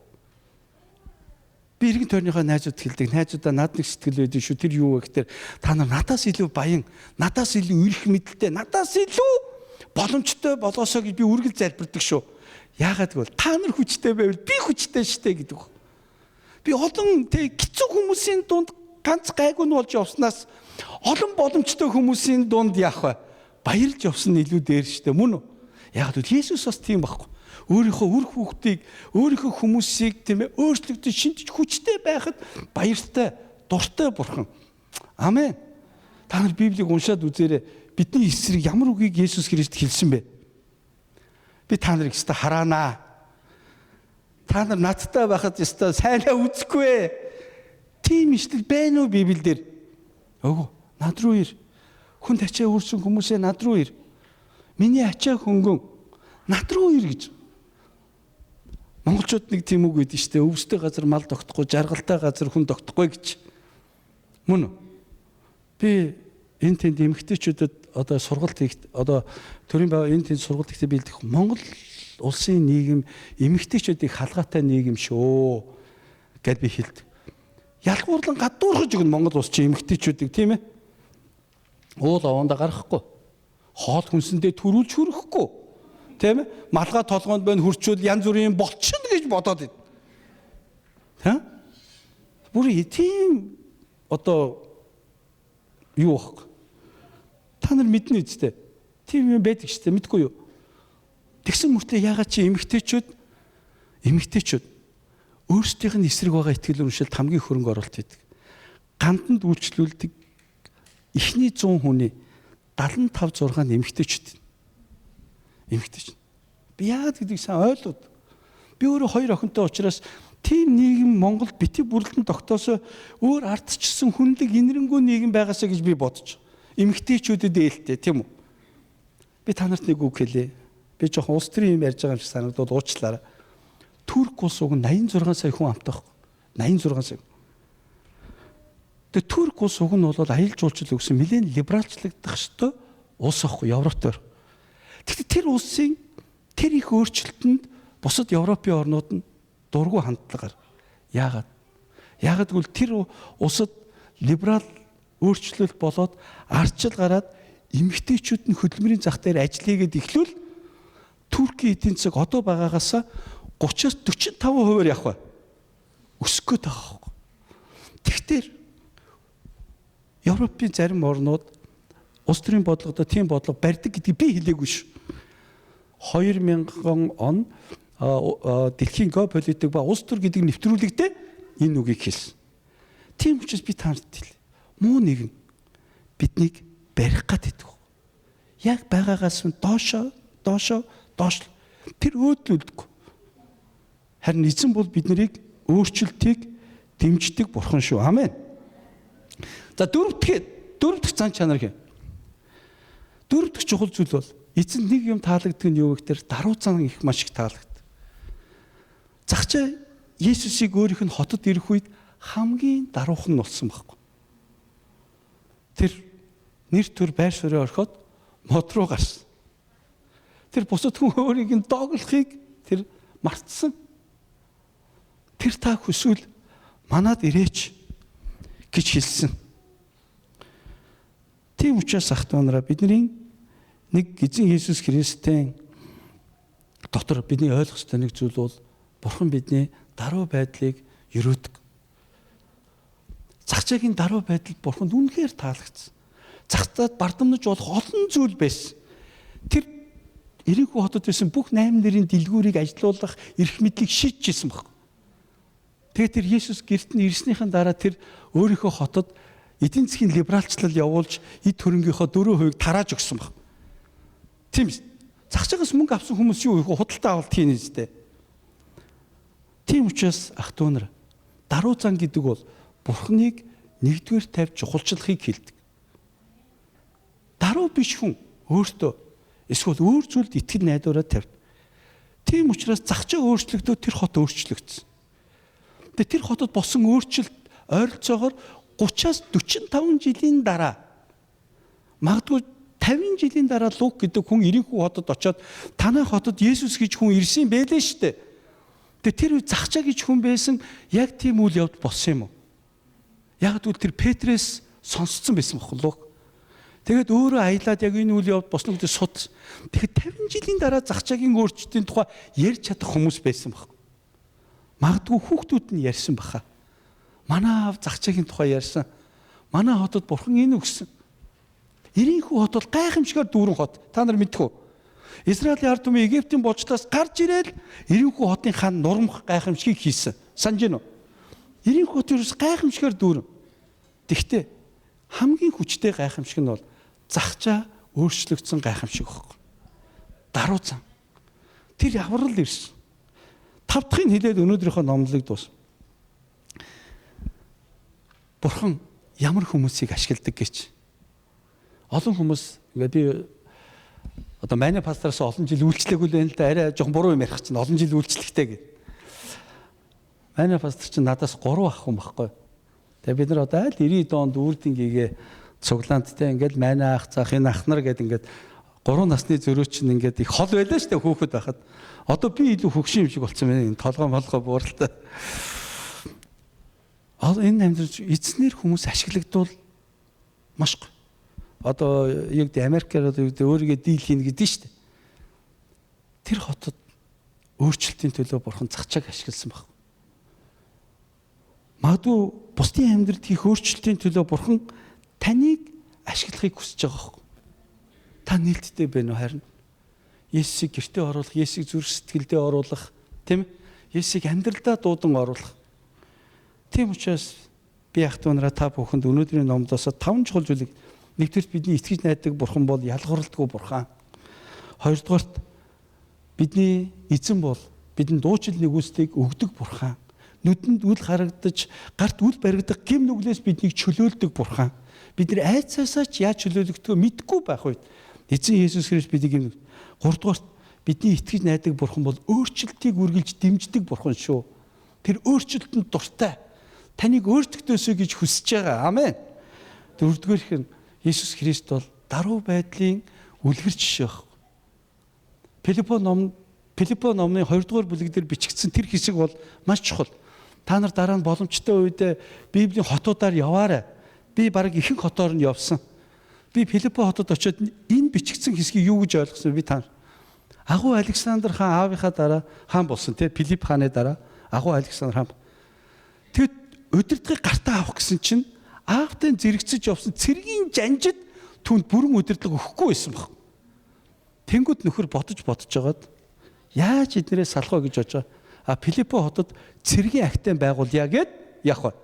Би иргэн тойрныхоо найзууд хэлдэг. Найзуудаа над нэг сэтгэл байдэн шүү. Тэр юу вэ гэхээр та нар надаас илүү баян, надаас илүү эрх мэдэлтэй, надаас илүү боломжтой болоосоо гэж би үргэлж залбирдаг шүү. Яагаад гэвэл та нар хүчтэй байвал би хүчтэй штэй гэдэг. Би олон хэцүү хүмүүсийн дунд ганц гайгүй нь болж явснаас олон боломжтой хүмүүсийн дунд яах вэ? Баярлж явсан нь илүү дээр штэй мөн үү? Яагаад гэвэл Есүс бас тийм байхгүй. Өөрийнхөө үр хүүхдийг, өөрийнхөө хүмүүсийг тийм ээ өөрчлөгдөж шинжиж хүчтэй байхад баяртай, дуртай Бурхан. Амен. Та нар Библийг уншаад үзээрэй. Бидний эсрэг ямар үгийг Есүс Христ хэлсэн бэ? Би та нарыг өстө хараанаа. Та нар надтай байхад өстө сайнаа үзэхгүй. Тийм ишлэл байна уу Библиэлд? Өө, над руу ир. Хүн ачаа өөрсөн хүмүүсээ над руу ир. Миний ачаа хөнгөн над руу ир гэж. Монголчууд нэг тийм үг гэдэг штэ өвстэй газар мал тогтохгүй, жаргалтай газар хүн тогтохгүй гэж. Мөн үү? Би энэ тэнд эмэгтэйчүүдэд одоо сургалт хийх одоо төрийн бай энэ тэнд сургалт хийхдээ бэлдэх Монгол улсын нийгэм эмэгтэйчүүдийг халгаатай нийгэм шүү гэд би хэлдэг. Ялгуурлан гадуурхаж өгнө Монгол улс чи эмэгтэйчүүдийг тийм ээ. Уул овондоо гаргахгүй. Хоол хүнсэндээ төрүүлж хөрөхгүй. Тийм ээ? Малгай толгоонд байна хурчуул янз бүрийн болчихно гэж бодоод байна. Тэ? Бүрий тийм одоо юу вэ? Та нар мэднэ үстэй. Тийм юм байдаг шүү дээ. Мэдгүй юу? Тэгсэн мөртлөө ягаад чи эмэгтэйчүүд өөрсдийнх нь эсрэг байгаа итгэл үнэмшилд хамгийн хөрөнгө оруулалт хийдэг. Ганданд үйлчлүүлдэг эхний 100 хүний 75 6 нь эмэгтэйчүүд. Эмэгтэйч. Би яагаад гэдгийг сайн ойлгоод. Би өөрөө 2 охинтой учраас тийм нийгэм Монголд бити бүрэлдэн тогтоосоо өөр ардчилсан хүнлэг инэрэнгүү нийгэм байгаасаа гэж би бодож. Эмэгтэйчүүдэд ээлтэй тийм үү? Би та нарт нэг үг хэлье. Би жоохон улс төрийн юм ярьж байгаа юм шиг санагдаад уучлаарай. Турк улс уг 86 сая хүн амтай байхгүй. 86 сая. Тэгээ Турк улс уг нь бол аялал жуулчлал өгсөн нэлээд либералчлагдах ёстой улс ахгүй Европоор. Тэгвэл тэр улсын Тэр их өөрчлөлтөнд бусад Европын орнууд нь дургүй хандлагаар. Яагаад? Яагаад гэвэл тэр улсад либерал өөрчлөлт болоод ардчил гараад эмэгтэйчүүд нь хөдөлмөрийн зах дээр ажил хийгээд эхлүүл Туркийн эдийн засаг одоо байгаагаас 30-45% явах бай. Өсөх гээд байгаа хэрэг. Тэгэхээр Европын зарим орнууд улс төрийн бодлогодоо тийм бодлого барьдаг гэдгийг би хэлээгүй шүү. 2000 он дэлхийн геополитик ба улс төр гэдэг нэвтрүүлэгтээ энэ үгийг хэлсэн. Тийм учраас би танд хэлээ. Муу нэгэн биднийг барих гэдэг. Яг байгаагаас нь доошо тэр өөдлөлдөггүй. Харин эзэн бол биднийг өөрчлөлтийг дэмждэг бурхан шүү. Амен. За дөрөв дэх зан чанар гэх. Дөрөв дэх чухал зүйл бол эзэн нэг юм таалагддаг нь юу гэхээр даруй зан их маш их таалагддаг. Загчаа Есүсийг өөрийнх нь хотод ирэх үед хамгийн даруухан нь болсон байхгүй. Тэр нэр төр байр суурь орхиод мод руу гарсан. Тэр бусад хүн өөрийг нь дооглохыг тэр мартсан. Тэр та хүсвэл манад ирээч гэж хэлсэн. Тийм учраас ах トゥ нараа бидний нэг эзэн Есүс Христийн дотор бидний ойлгох ёстой нэг зүйл бол Бурхан бидний даруй байдлыг өрөөдөг. Загчаагийн даруй байдал Бурханд үнэхээр таалагдсан. Загтаад бардамнаж болох олон зүйл байсан. Тэр Ирээхүү хотод байсан бүх 8 нэрийн дэлгүүрийг ажилуулах эрх мэдлийг шийдчихсэн баг. Тэгээд тэр Есүс гэрт нь ирснийхэн дараа тэр өөрийнхөө хотод эдийн засгийн либералчлал явуулж эд хөрөнгийнхөө 4% тарааж өгсөн баг. Тийм ээ. Загчаагаас мөнгө авсан хүмүүс юу их худалдаа авалт хийн үстэй. Тийм учраас ах トゥ нар даруй зан гэдэг бол Бурхныг нэгдүгээр тавьж чухалчлахыг хэлдэг. Даруй биш хүн өөртөө эсвэл өөр зүйлд итгэл найдвараа тавьд. Тийм учраас загчаа өөрчлөгдөө тэр хот өөрчлөгдсөн. Тэгээ тэр хотод болсон өөрчлөлт ойролцоогоор 30-аас 45 жилийн дараа магадгүй 50 жилийн дараа Лук гэдэг хүн Ирээхүү хотод очиод танай хотод Есүс гэж хүн ирсэн байлээ шүү дээ. Тэгээ тэр загчаа гэж хүн байсан яг тийм үйл явдал болсон юм уу? Яг л тэр Петрээс сонсцсон байсан бохоо Лук. Тэгээд өөрөө аялаад яг энэ үйл явдал босно гэдэг суд. Тэгэхээр 50 жилийн дараа загчаагийн өөрчлөлтийн тухай ярьж чадах хүмүүс байсан баг. Магадгүй хүүхдүүд нь ярьсан баха. Манай аав загчаагийн тухай ярьсан. Манай хотод Бурхан энэ өгсөн. Ирээхүү хот бол гайхамшигар дүүрэн хот. Та нар мэдэх үү? Израилийн ард түмэн Египтийн болжтоос гарч ирээл Ирээхүү хотын хаан нурмах гайхамшигыг хийсэн. Санаж гинөө? Ирээхүү хот ерөөс гайхамшигар дүүрэн. Тэгтээ хамгийн хүчтэй гайхамшиг нь бол загчаа өөрчлөгдсөн гайхамшиг байхгүй. Даруй зан. Тэр яврал ирсэн. 5 дахыг хэлээд өнөөдрийнхөө номлолыг дуусна. Бурхан ямар хүмүүсийг ашигладаг гэж. Олон хүмүүс ингээд би одоо манай пастораас олон жил үйлчлээгүй л байна л да, арай жоохон буруу юм ярих чинь олон жил үйлчлэхтэй гэв. Манай пастор чинь надаас 3 ах хүн байхгүй. Тэгээ бид нар одоо аль 90 донд үрдингийн цуглаанттай ингээд манай ах заах энэ ах нар гэдэг ингээд 3 насны зөрөө чинь ингээд их хол байлаа шүү дээ хүүхэд байхад. Одоо би илүү хөгшин юм шиг болцсон байна. Энэ толгой молгой бууралтай. Энэ амьдрал эзнэр хүмүүс ашиглагдвал маш гоё. Одоо яг Америкаар өөрийгөө дийл хийн гэдэг шүү дээ. Тэр хотод өөрчлөлтийн төлөө Бурхан загчааг ашигласан баг. Магадгүй бусдын амьдралд хийх өөрчлөлтийн төлөө Бурхан таныг ашиглахыг хүсэж байгаа хэрэг. Та нээлттэй байна уу харин? Есүсийг гэртээ оруулах, Есүсийг зүрх сэтгэлдээ оруулах, тийм ээ? Есүсийг амьдралдаа дуудан оруулах. Тийм учраас би ах トゥ нараа та бүхэнд өнөөдрийн номдоос 5 чухал зүйлийг нэгдүгээр бидний итгэж найддаг Бурхан бол ялгарлдаггүй Бурхан. Хоёрдугаарт бидний эзэн бол бидэнд дуучлал нэгүслийг өгдөг Бурхан. Нүдэнд үл харагдаж, гарт үл баригдах гим нүглээс биднийг чөлөөлдөг Бурхан. Бид нар айцаасаа ч яаж чөлөөлөгдөхөө мэдэхгүй байх үед эзэн Есүс Христ биднийг юм. Гуравдугаарт бидний итгэж найдаг Бурхан бол өөрчлөлтийг үргэлж дэмждэг Бурхан шүү. Тэр өөрчлөлтөнд дуртай. Таныг өөрчлөгдөөсэй гэж хүсэж байгаа. Амен. Дөрөвдүгээрх нь Есүс Христ бол даруй байдлын үлгэр жишээ баг. Филиппо номд Филиппо номын 2 дугаар бүлэг дээр бичигдсэн тэр хэсэг бол маш чухал. Та нар дараа нь боломжтой үед Библийн хотуудаар яваарай. Би бараг ихэнх хотоор нь явсан. Би Филиппо хотод очиод энэ бичигдсэн хэсгийг юу гэж ойлгосон би та. Агуу Александр хаан аавынхаа дараа хаан болсон тий Филипп хааны дараа агуу Александр хаан. Тэгэд удирдлагыг гартаа авах гэсэн чинь аавтай зэрэгцэж явсан цэргийн жанжид түнд бүрэн удирдлага өгөхгүй байсан баг. Тэнгүүд нөхөр бодож жагаад яаж эднэрээ салах вэ гэж бодож байгаа. Филиппо хотод цэргийн ахтайн байгуулъя гэд явах.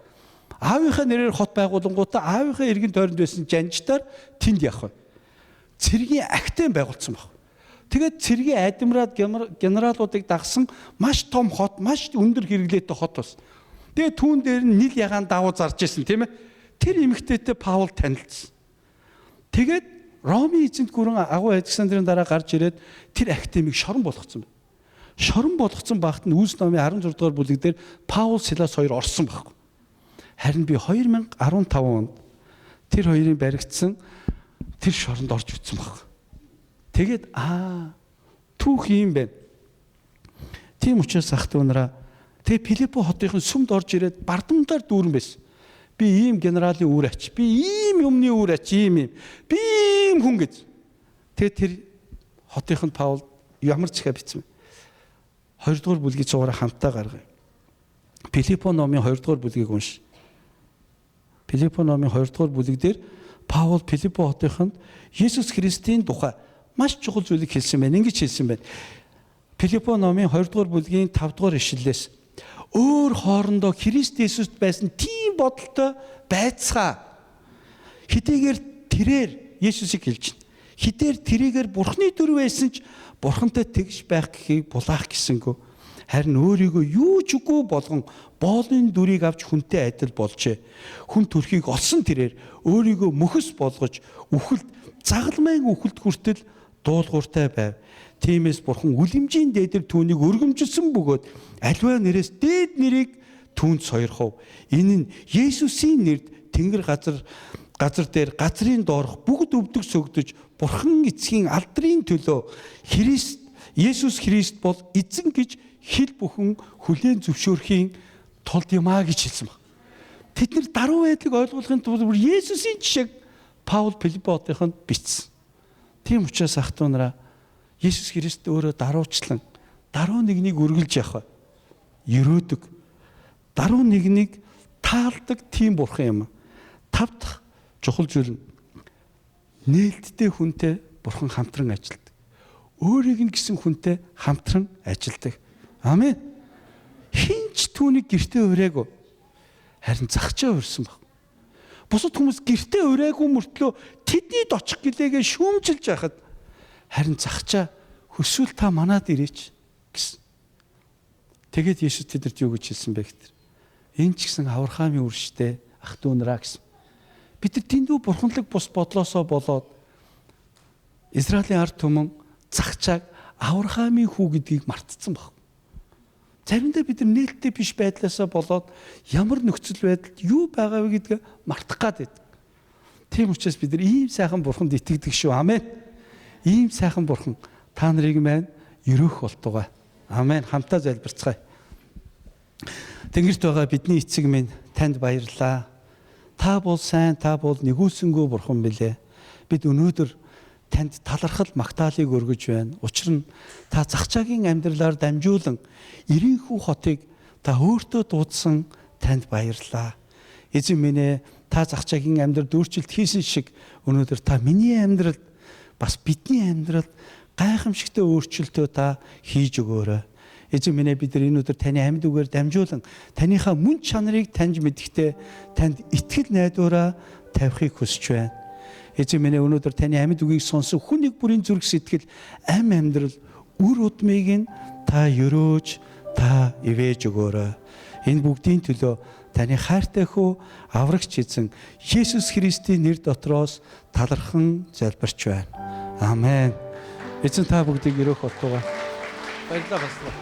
Аавынхаа нэрээр хот байгуулангуудаа аавынхаа иргэн тойронд байсан жанжтаар тэнд явах. Цэргийн ахтайн байгуулсан баг. Тэгээд цэргийн адмирал генералуудыг дагсан маш том хот, маш өндөр хэрэглээтэй хот бас. Тэгээд түүн дээр нь нил ягаан давуу зарж ирсэн тийм ээ. Тэр эмэгтэйтэй Паул танилцсан. Тэгээд Ромын эзэнт гүрэн агуу Александрын дараа гарч ирээд тэр академиг шорон болгоцсон байна. Шорон болгоцсон багт нь Үлс номын 16 дугаар бүлэг дээр Паул, Силас хоёр орсон байхгүй. Харин би 2015 онд тэр хоёрын баригдсан тэр шоронд орж үтсэн баг. Тэгээд түүх юм байна. Тийм учраас ах トゥ нараа тэгээ Филиппо хотын сүмд орж ирээд бардамдаар дүүрэн байсан. Би ийм генералын үр ач, би ийм юмны үр ач, ийм. Би ийм хүн гэж. Тэгээд тэр хотын Паул ямар ч ихэ бичсэн. 2 дугаар бүлгийн цугаараа хамтаа гаргая. Филиппо номын 2 дугаар бүлгийг унш. Филиппо номын 2 дугаар бүлэг дээр Паул Филиппо хотынд Есүс Христийн тухай маш чухал зүйлийг хэлсэн байна. Ингэж хэлсэн байна. Филиппо номын 2 дугаар бүлгийн 5 дугаар ишлэлээс өөр хоорондоо Христ Есүст байсан тийм бодолтой байцгаа. Хэдийгээр тэрээр Есүсийг хэлж байна. Хэдээр тэрийгээр Бурхны дүр байсан ч Бурхантай тэгш байх гэхийг булаах гэсэнгөө. Харин өөрийгөө юу ч үгүй болгон боолын дүрийг авч хүнтэй адил болжээ. Хүн төрхийг олсон тэрээр өөрийгөө мөхөс болгож үхэлд загалмайн үхэлд хүртэл дуулууртай байв. Тиймээс Бурхан үлэмжийн дээдэр түүнийг өргөмжилсөн бөгөөд аливаа нэрээс дээд нэрийг түүнд сойрхов. Энэ нь Есүсийн нэрд Тэнгэр газар дээр газрын доорх бүгд өвдөг сөгдөж Бурхан эцгийн алдрын төлөө Есүс Христ бол эзэн гэж хэл бүхэн хүлээн зөвшөөрхийн тулд юмаа гэж хэлсэн баг. Тэд нар даруй байдлыг ойлгохын тулд Есүсийн жишээг Паул Филиппо хотынд бичсэн. Тийм учраас ах トゥ нараа Есүс Христ өөрөө даруучлан даруй нэгнийг үргэлж явах. Ерөөдөг. Даруй нэгнийг таалдаг тийм Бурхан юм. 5 дахь чухал зүйл нь нээлттэй хүнтэй Бурхан хамтран ажилдаг. Өөрийг нь гэсэн хүнтэй хамтран ажилдаг. Амен. Хинч түүнийг гэртээ ураагүй. Харин загчаа урьсан баг. Бусад хүмүүс гэртээ ураагүй мөртлөө тэдний дочих гэлээгээ шүүмжилж байхад харин загчаа хөсвөл та манад ирээч гэсэн. Тэгээд Есүс тэдэрт юу гэж хэлсэн бэ гэхээр энэ ч гэсэн Авраамийн үрштэй ах トゥ нараа гэсэн. Бид нар тэндүү бурханлаг бус бодлосоо болоод Израилийн ард түмэн загчааг Авраамийн хүү гэдгийг мартцсан баг. Заримдаа бид нар нээлттэй биш байдлаасаа болоод ямар нөхцөл байдалд юу байгаа вэ гэдгээ мартах гад байдаг. Тийм учраас бид нар ийм сайхан Бурханд итгэдэг шүү. Амен. Ийм сайхан Бурхан та нарыг маань өрөөх болтугай. Амен. Хамтаа залбирцгаая. Тэнгэрт байгаа бидний эцэг минь танд баярлалаа. Та бол сайн, та бол нэгүүлсэнгөө Бурхан билээ. Бид өнөөдөр танд талархал магтаалыг өргөж байна. Учир нь та загчаагийн амьдралаар дамжуулан Ирийнхүү хотыг та өөртөө дуудсан танд баярлалаа. Эзэн минь ээ, та загчаагийн амьдралд өөрчлөлт хийсэн шиг өнөөдөр та миний амьдралд бас бидний амьдралд гайхамшигтай өөрчлөлтөө та хийж өгөөрэй. Эзэн минь ээ, бид нар энэ өдөр таны амьд үгээр дамжуулан таныхаа мөн чанарыг таньж мэдэхдээ танд итгэл найдвараа тавихыг хүсэж байна. Эзэн минь өнөөдөр таны амьд үгийг сонсон хүн нэг бүрийн зүрх сэтгэл ам амьдрал үр удмыг нь та өрөөж та ивэж өгөөрэй. Энэ бүгдийн төлөө таны хайртай хүү аврагч эзэн Есүс Христийн нэр дотроос талархан залбирч байна. Амен. Эзэн та бүгдийг өрөөх болтугай. Баярлалаа пастор.